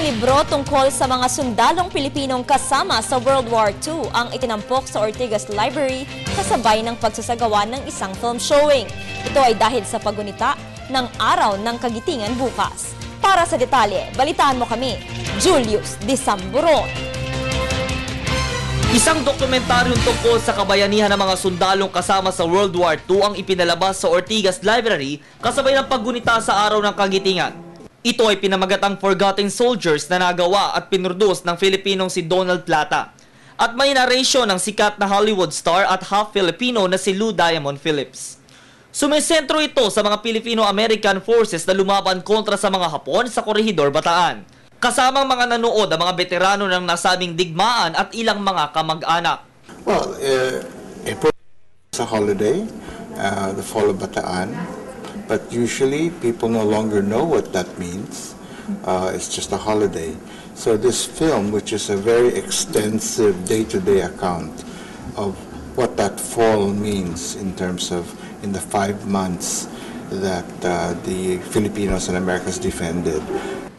libro tungkol sa mga sundalong Pilipinong kasama sa World War II ang itinampok sa Ortigas Library kasabay ng pagsasagawa ng isang film showing. Ito ay dahil sa paggunita ng Araw ng Kagitingan bukas. Para sa detalye, balitaan mo kami, Julius de Samburon. Isang dokumentaryong tungkol sa kabayanihan ng mga sundalong kasama sa World War II ang ipinalabas sa Ortigas Library kasabay ng paggunita sa Araw ng Kagitingan. Ito ay pinamagatang Forgotten Soldiers na nagawa at pinroduce ng Filipinong si Donald Plata. At may narration ng sikat na Hollywood star at half-Filipino na si Lou Diamond Phillips. Sumisentro ito sa mga Filipino-American forces na lumaban kontra sa mga Hapon sa Corregidor, Bataan. Kasamang mga nanood ang mga veterano ng nasabing digmaan at ilang mga kamag-anak. Well, April is a holiday, the fall of Bataan. But usually, people no longer know what that means. It's just a holiday. So this film, which is a very extensive day-to-day account of what that fall means in terms of in the 5 months that the Filipinos and Americans defended.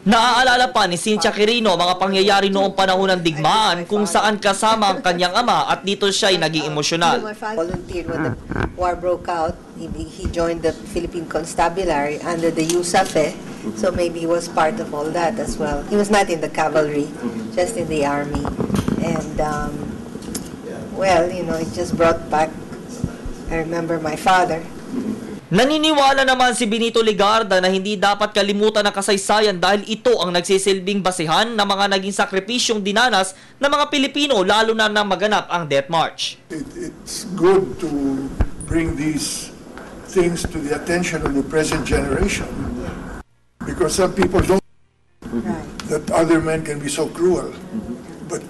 Naaalala pa ni Cynthia Quirino ang mga pangyayari noong panahon ng digmaan kung saan kasama ang kanyang ama at dito siya ay naging emosyonal. Volunteered when the war broke out. He joined the Philippine Constabulary under the USAFE, so maybe he was part of all that as well. He was not in the cavalry, just in the army. And, well, you know, it just brought back, I remember my father. Naniniwala naman si Benito Ligarda na hindi dapat kalimutan ang kasaysayan dahil ito ang nagsisilbing basihan ng mga naging sakripisyong dinanas ng mga Pilipino lalo na nang maganap ang Death March. It's good to bring these things to the attention of the present generation because some people don't know that other men can be so cruel. But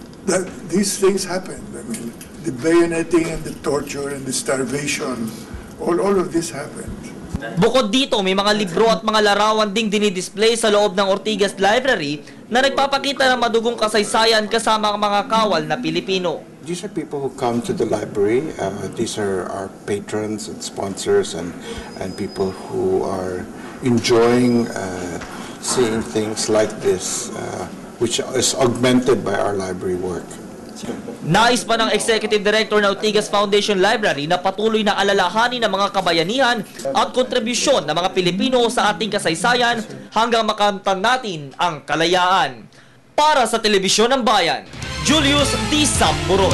these things happen. I mean, the bayoneting and the torture and the starvation, all of this happened. Bukod dito, may mga libro at mga larawan ding dinidisplay sa loob ng Ortigas Library na nagpapakita ng madugong kasaysayan kasama ang mga kawal na Pilipino. These are people who come to the library. These are our patrons and sponsors and people who are enjoying seeing things like this, which is augmented by our library work. Nais pa ng Executive Director ng Ortigas Foundation Library na patuloy na alalahanin ng mga kabayanihan at kontribusyon ng mga Pilipino sa ating kasaysayan hanggang makamtan natin ang kalayaan. Para sa Telebisyon ng Bayan, Julius de Samburon.